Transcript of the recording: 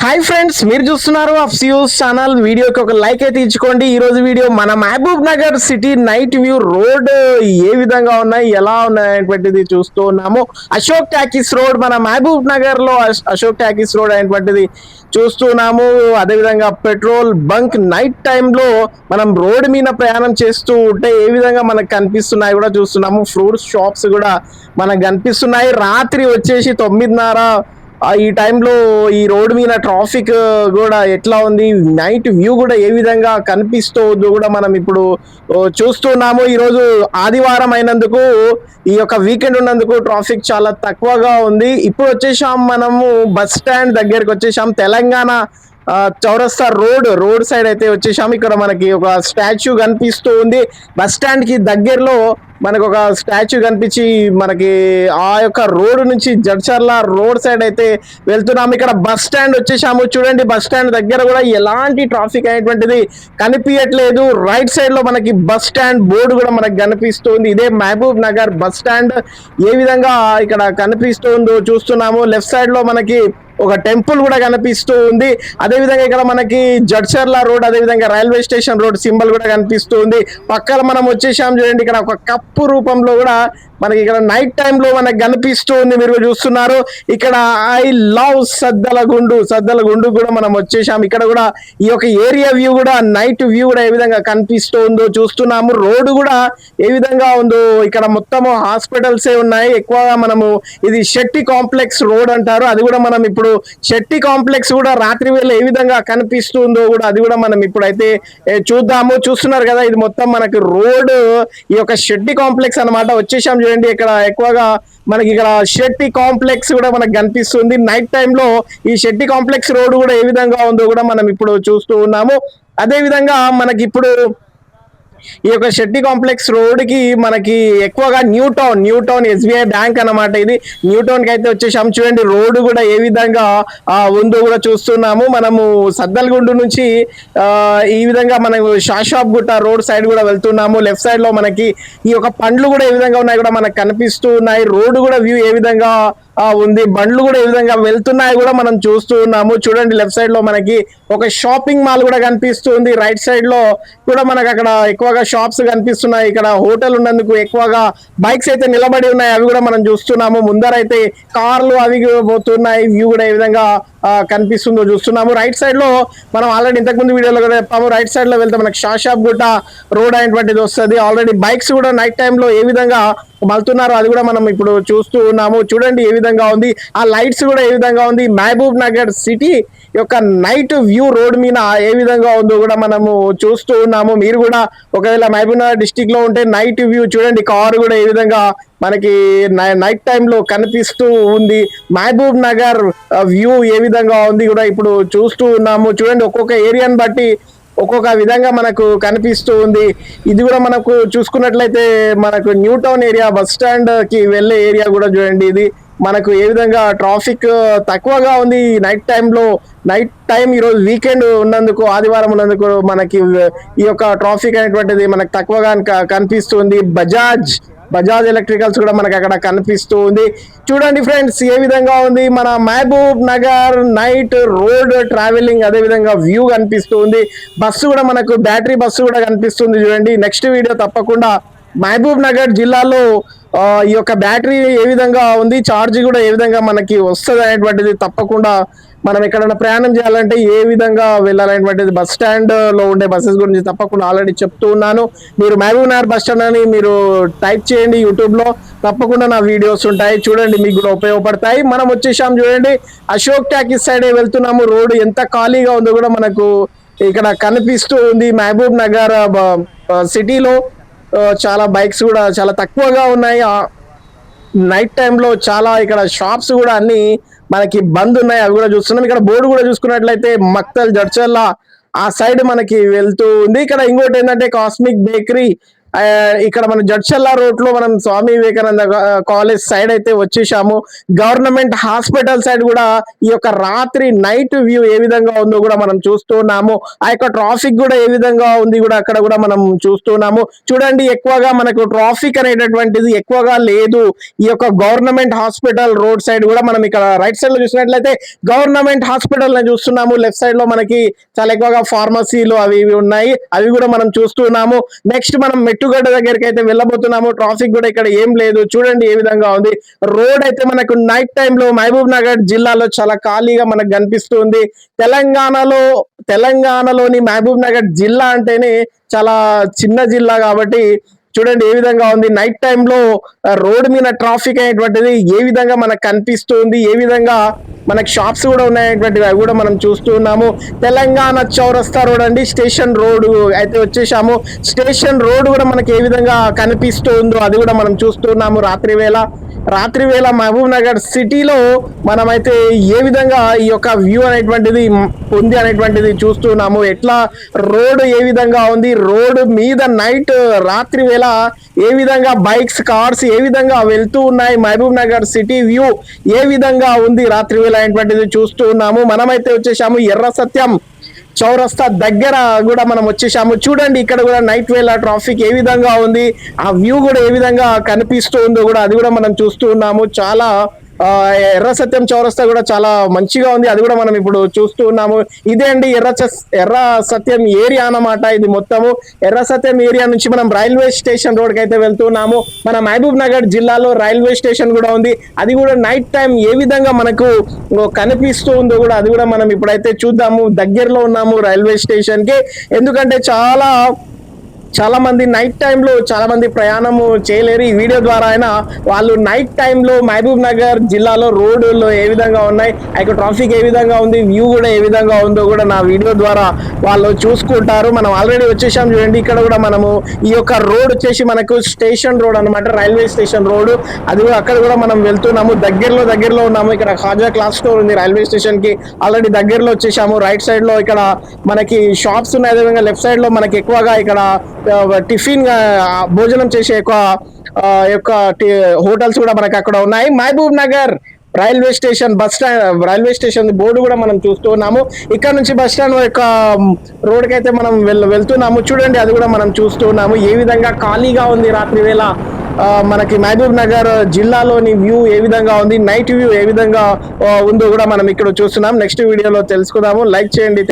Hi friends, మీరు చూస్తున్నారు అఫ్సియూస్ channel. వీడియోకి ఒక లైక్ అయితే ఇచ్చుకోండి. ఈ రోజు వీడియో మన Mahabubnagar city night view road ఏ విధంగా ఉన్నాయి, ఎలా ఉన్నాయి అనేటువంటిది చూస్తూ ఉన్నాము. అశోక్ టాకీస్ రోడ్, మన మహబూబ్ నగర్ లో అశోక్ టాకీస్ రోడ్ అనేటువంటిది చూస్తున్నాము. అదేవిధంగా పెట్రోల్ బంక్ నైట్ టైంలో మనం రోడ్ మీద ప్రయాణం చేస్తూ ఉంటే ఏ విధంగా మనకు కనిపిస్తున్నాయి కూడా చూస్తున్నాము. ఫ్రూట్స్ షాప్స్ కూడా మనకు కనిపిస్తున్నాయి. రాత్రి వచ్చేసి 9:30 ఈ టైంలో ఈ రోడ్డు మీద ట్రాఫిక్ కూడా ఎట్లా ఉంది, నైట్ వ్యూ కూడా ఏ విధంగా కనిపిస్తూ కూడా మనం ఇప్పుడు చూస్తున్నాము. ఈరోజు ఆదివారం అయినందుకు, ఈ యొక్క వీకెండ్ ఉన్నందుకు ట్రాఫిక్ చాలా తక్కువగా ఉంది. ఇప్పుడు వచ్చేసాం మనము బస్ స్టాండ్ దగ్గరికి వచ్చేసాం. తెలంగాణ చౌరస్తా రోడ్ సైడ్ అయితే వచ్చేసాము. ఇక్కడ మనకి ఒక స్టాచ్యూ కనిపిస్తూ ఉంది. బస్ స్టాండ్ కి దగ్గరలో మనకు ఒక స్టాచ్యూ కనిపించి మనకి ఆ యొక్క రోడ్ నుంచి జడ్చర్ల రోడ్ సైడ్ అయితే వెళ్తున్నాము. ఇక్కడ బస్ స్టాండ్ వచ్చేసాము. చూడండి, బస్ స్టాండ్ దగ్గర కూడా ఎలాంటి ట్రాఫిక్ అనేటువంటిది కనిపించట్లేదు. రైట్ సైడ్ లో మనకి బస్ స్టాండ్ బోర్డు కూడా మనకు కనిపిస్తుంది. ఇదే మహబూబ్ నగర్ బస్ స్టాండ్ ఏ విధంగా ఇక్కడ కనిపిస్తుందో చూస్తున్నాము. లెఫ్ట్ సైడ్ లో మనకి ఒక టెంపుల్ కూడా కనిపిస్తూ ఉంది. అదేవిధంగా ఇక్కడ మనకి జడ్చర్ల రోడ్, అదేవిధంగా రైల్వే స్టేషన్ రోడ్ సింబల్ కూడా కనిపిస్తూ ఉంది. పక్కన మనం వచ్చేసాం. చూడండి, ఇక్కడ ఒక కప్పు రూపంలో కూడా మనకి ఇక్కడ నైట్ టైంలో మనకు కనిపిస్తూ ఉంది. మీరు చూస్తున్నారు. ఇక్కడ ఐ లవ్ సద్దలగుండు కూడా మనం వచ్చేసాం. ఇక్కడ కూడా ఈ యొక్క ఏరియా వ్యూ కూడా, నైట్ వ్యూ కూడా ఏ విధంగా కనిపిస్తూ ఉందో చూస్తున్నాము. రోడ్డు కూడా ఏ విధంగా ఉందో, ఇక్కడ మొత్తము హాస్పిటల్సే ఉన్నాయి ఎక్కువగా. మనము ఇది శెట్టి కాంప్లెక్స్ రోడ్ అంటారు. అది కూడా మనం ఇప్పుడు శెట్టి కాంప్లెక్స్ కూడా రాత్రి వేళ ఏ విధంగా కనిపిస్తుందో కూడా అది కూడా మనం ఇప్పుడైతే చూద్దాము. చూస్తున్నారు కదా, ఇది మొత్తం మనకి రోడ్, ఈ యొక్క శెట్టి కాంప్లెక్స్ అనమాట. వచ్చేసాం. చూడండి, ఇక్కడ ఎక్కువగా మనకి ఇక్కడ శెట్టి కాంప్లెక్స్ కూడా మనకు కనిపిస్తుంది. నైట్ టైంలో ఈ శెట్టి కాంప్లెక్స్ రోడ్ కూడా ఏ విధంగా ఉందో కూడా మనం ఇప్పుడు చూస్తూ ఉన్నాము. అదే విధంగా మనకి ఇప్పుడు ఈ యొక్క శెట్టి కాంప్లెక్స్ రోడ్ కి మనకి ఎక్కువగా న్యూ టౌన్ ఎస్బీఐ బ్యాంక్ అనమాట. ఇది న్యూ టౌన్ కి అయితే వచ్చేసాం. చూడండి, రోడ్డు కూడా ఏ విధంగా ఉందో కూడా చూస్తున్నాము. మనము సద్దల్గుండు నుంచి ఈ విధంగా మనకు షాషాబ్ గుట్ట రోడ్ సైడ్ కూడా వెళ్తున్నాము. లెఫ్ట్ సైడ్ లో మనకి ఈ యొక్క పండ్లు కూడా ఏ విధంగా ఉన్నాయి కూడా మనకు కనిపిస్తూ ఉన్నాయి. రోడ్డు కూడా వ్యూ ఏ విధంగా ఉంది, బండ్లు కూడా ఏ విధంగా వెళ్తున్నాయి కూడా మనం చూస్తూ ఉన్నాము. చూడండి, లెఫ్ట్ సైడ్ లో మనకి ఒక షాపింగ్ మాల్ కూడా కనిపిస్తుంది. రైట్ సైడ్ లో కూడా మనకు అక్కడ ఎక్కువగా షాప్స్ కనిపిస్తున్నాయి. ఇక్కడ హోటల్ ఉన్నందుకు ఎక్కువగా బైక్స్ అయితే నిలబడి ఉన్నాయి, అవి కూడా మనం చూస్తున్నాము. ముందరైతే కార్లు అవి పోతున్నాయి. వ్యూ కూడా ఏ విధంగా కనిపిస్తుందో చూస్తున్నాము. రైట్ సైడ్ లో మనం ఆల్రెడీ ఇంతకుముందు వీడియోలో కూడా చెప్పాము, రైట్ సైడ్ లో వెళ్తే మనకి షాషాబ్ గుట్ట రోడ్ అనేటువంటిది వస్తుంది. ఆల్రెడీ బైక్స్ కూడా నైట్ టైంలో ఏ విధంగా మళ్తున్నారు అది కూడా మనం ఇప్పుడు చూస్తూ ఉన్నాము. చూడండి ఏ విధంగా ఉంది, ఆ లైట్స్ కూడా ఏ విధంగా ఉంది. మహబూబ్ నగర్ సిటీ యొక్క నైట్ వ్యూ రోడ్ మీద ఏ విధంగా ఉందో కూడా మనము చూస్తూ ఉన్నాము. మీరు కూడా ఒకవేళ మహబూబ్ నగర్ డిస్టిక్ లో ఉంటే నైట్ వ్యూ చూడండి, కారు కూడా ఏ విధంగా మనకి నైట్ టైంలో కనిపిస్తూ ఉంది. మహబూబ్ నగర్ వ్యూ ఏ విధంగా ఉంది కూడా ఇప్పుడు చూస్తూ ఉన్నాము. చూడండి, ఒక్కొక్క ఏరియాని బట్టి ఒక్కొక్క విధంగా మనకు కనిపిస్తూ ఉంది. ఇది కూడా మనకు చూసుకున్నట్లయితే మనకు new town area bus stand కి వెళ్ళే ఏరియా కూడా చూడండి. ఇది మనకు ఏ విధంగా ట్రాఫిక్ తక్కువగా ఉంది నైట్ టైంలో. నైట్ టైం ఈరోజు వీకెండ్ ఉన్నందుకు, ఆదివారం ఉన్నందుకు మనకి ఈ యొక్క ట్రాఫిక్ అనేటువంటిది మనకు తక్కువగా కనిపిస్తుంది. బజాజ్ ఎలక్ట్రికల్స్ కూడా మనకి అక్కడ కనిపిస్తూ ఉంది. చూడండి ఫ్రెండ్స్, ఏ విధంగా ఉంది మన Mahabubnagar night road travelling, అదే విధంగా వ్యూ కనిపిస్తూ ఉంది. బస్సు కూడా మనకు బ్యాటరీ బస్సు కూడా కనిపిస్తుంది. చూడండి, నెక్స్ట్ వీడియో తప్పకుండా మహబూబ్ నగర్ జిల్లాలో ఈ యొక్క బ్యాటరీ ఏ విధంగా ఉంది, ఛార్జ్ కూడా ఏ విధంగా మనకి వస్తుంది అనేటువంటిది తప్పకుండా మనం ఎక్కడైనా ప్రయాణం చేయాలంటే ఏ విధంగా వెళ్ళాలనేటువంటిది బస్ స్టాండ్ లో ఉండే బస్సెస్ గురించి తప్పకుండా ఆల్రెడీ చెప్తూ ఉన్నాను. మీరు మహబూబ్ నగర్ బస్ స్టాండ్ అని మీరు టైప్ చేయండి యూట్యూబ్ లో, తప్పకుండా నా వీడియోస్ ఉంటాయి. చూడండి, మీకు కూడా ఉపయోగపడతాయి. మనం వచ్చేసాం. చూడండి, అశోక్ టాకీస్ సైడ్ వెళ్తున్నాము. రోడ్డు ఎంత ఖాళీగా ఉందో కూడా మనకు ఇక్కడ కనిపిస్తూ ఉంది. మహబూబ్ నగర్ సిటీలో చాలా బైక్స్ కూడా చాలా తక్కువగా ఉన్నాయి. నైట్ టైంలో చాలా ఇక్కడ షాప్స్ కూడా అన్ని మనకి బంద్ ఉన్నాయి, అవి కూడా చూస్తున్నాం. ఇక్కడ బోర్డు కూడా చూసుకున్నట్లయితే మక్తల్ జడ్చర్ల ఆ సైడ్ మనకి వెళ్తూ ఉంది. ఇక్కడ ఇంకోటి ఏంటంటే కాస్మిక్ బేకరీ ఇక్కడ మన జడ్చల్ల రోడ్ లో మనం స్వామి వివేకానంద కాలేజ్ సైడ్ అయితే వచ్చేసాము. గవర్నమెంట్ హాస్పిటల్ సైడ్ కూడా ఈ యొక్క రాత్రి నైట్ వ్యూ ఏ విధంగా ఉందో కూడా మనం చూస్తున్నాము. ఆ యొక్క ట్రాఫిక్ కూడా ఏ విధంగా ఉంది కూడా అక్కడ కూడా మనం చూస్తున్నాము. చూడండి, ఎక్కువగా మనకు ట్రాఫిక్ అనేటటువంటిది ఎక్కువగా లేదు. ఈ యొక్క గవర్నమెంట్ హాస్పిటల్ రోడ్ సైడ్ కూడా మనం ఇక్కడ రైట్ సైడ్ లో చూసినట్లయితే గవర్నమెంట్ హాస్పిటల్ చూస్తున్నాము. లెఫ్ట్ సైడ్ లో మనకి చాలా ఎక్కువగా ఫార్మసీలు అవి ఇవి ఉన్నాయి, అవి కూడా మనం చూస్తున్నాము. నెక్స్ట్ మనం మెట్టుగడ్డ దగ్గరికి అయితే వెళ్ళబోతున్నాము. ట్రాఫిక్ కూడా ఇక్కడ ఏం లేదు. చూడండి ఏ విధంగా ఉంది రోడ్ అయితే. మనకు నైట్ టైంలో మహబూబ్ నగర్ జిల్లాలో చాలా ఖాళీగా మనకు కనిపిస్తుంది. తెలంగాణలోని మహబూబ్ నగర్ జిల్లా అంటేనే చాలా చిన్న జిల్లా కాబట్టి చూడండి ఏ విధంగా ఉంది నైట్ టైంలో రోడ్ మీద ట్రాఫిక్ అనేటువంటిది ఏ విధంగా మనకు కనిపిస్తుంది, ఏ విధంగా మనకి షాప్స్ కూడా ఉన్నాయనేటువంటివి అవి కూడా మనం చూస్తూ ఉన్నాము. తెలంగాణ చౌరస్తా రోడ్ అండి, స్టేషన్ రోడ్ అయితే వచ్చేసాము. స్టేషన్ రోడ్ కూడా మనకి ఏ విధంగా కనిపిస్తూ ఉందో అది కూడా మనం చూస్తున్నాము. రాత్రి వేళ మహబూబ్ నగర్ సిటీలో మనమైతే ఏ విధంగా ఈ యొక్క వ్యూ అనేటువంటిది ఉంది అనేటువంటిది చూస్తున్నాము. ఎట్లా రోడ్ ఏ విధంగా ఉంది, రోడ్ మీద నైట్ రాత్రి వేళ ఏ విధంగా బైక్స్ కార్స్ ఏ విధంగా వెళ్తూ ఉన్నాయి, మహబూబ్ నగర్ సిటీ వ్యూ ఏ విధంగా ఉంది రాత్రి వేళ అనేటువంటిది చూస్తూ ఉన్నాము. మనమైతే వచ్చేసాము ఎర్ర సత్యం చౌరస్తా దగ్గర కూడా మనం వచ్చేసాము. చూడండి ఇక్కడ కూడా నైట్ వేళ ట్రాఫిక్ ఏ విధంగా ఉంది, ఆ వ్యూ కూడా ఏ విధంగా కనిపిస్తూ ఉందో కూడా అది కూడా మనం చూస్తూ ఉన్నాము. చాలా ఎర్ర సత్యం చౌరస్తా కూడా చాలా మంచిగా ఉంది, అది కూడా మనం ఇప్పుడు చూస్తూ ఉన్నాము. ఇదే అండి ఎర్ర సత్యం ఏరియా అన్నమాట. ఇది మొత్తము ఎర్ర సత్యం ఏరియా నుంచి మనం రైల్వే స్టేషన్ రోడ్ కి అయితే వెళ్తున్నాము. మన మహబూబ్ నగర్ జిల్లాలో రైల్వే స్టేషన్ కూడా ఉంది, అది కూడా నైట్ టైం ఏ విధంగా మనకు కనిపిస్తూ ఉందో కూడా అది కూడా మనం ఇప్పుడైతే చూద్దాము. దగ్గరలో ఉన్నాము రైల్వే స్టేషన్ కి, ఎందుకంటే చాలా మంది నైట్ టైంలో చాలా మంది ప్రయాణము చేయలేరు. ఈ వీడియో ద్వారా అయినా వాళ్ళు నైట్ టైంలో మహబూబ్ నగర్ జిల్లాలో రోడ్లు ఏ విధంగా ఉన్నాయి, అక్కడ ట్రాఫిక్ ఏ విధంగా ఉంది, వ్యూ కూడా ఏ విధంగా ఉందో కూడా నా వీడియో ద్వారా వాళ్ళు చూసుకుంటారు. మనం ఆల్రెడీ వచ్చేసాం. చూడండి ఇక్కడ కూడా మనము ఈ యొక్క రోడ్ వచ్చేసి మనకు స్టేషన్ రోడ్ అనమాట, రైల్వే స్టేషన్ రోడ్. అది కూడా అక్కడ కూడా మనం వెళ్తున్నాము. దగ్గరలో ఉన్నాము. ఇక్కడ ఖాజా క్లాత్ స్టోర్ ఉంది రైల్వే స్టేషన్ కి, ఆల్రెడీ దగ్గరలో వచ్చేసాము. రైట్ సైడ్ లో ఇక్కడ మనకి షాప్స్ ఉన్నాయి, అదేవిధంగా లెఫ్ట్ సైడ్ లో మనకి ఎక్కువగా ఇక్కడ టిఫిన్ భోజనం చేసే యొక్క హోటల్స్ కూడా మనకి అక్కడ ఉన్నాయి. Mahabubnagar railway station board కూడా మనం చూస్తూ ఉన్నాము. ఇక్కడ నుంచి బస్ స్టాండ్ యొక్క రోడ్ కి అయితే మనం వెళ్తున్నాము. చూడండి అది కూడా మనం చూస్తూ ఉన్నాము ఏ విధంగా ఖాళీగా ఉంది రాత్రి వేళ మనకి మహబూబ్ నగర్ జిల్లాలోని వ్యూ ఏ విధంగా ఉంది, నైట్ వ్యూ ఏ విధంగా ఉందో కూడా మనం ఇక్కడ చూస్తున్నాం. నెక్స్ట్ వీడియోలో తెలుసుకుందాము. లైక్ చేయండి.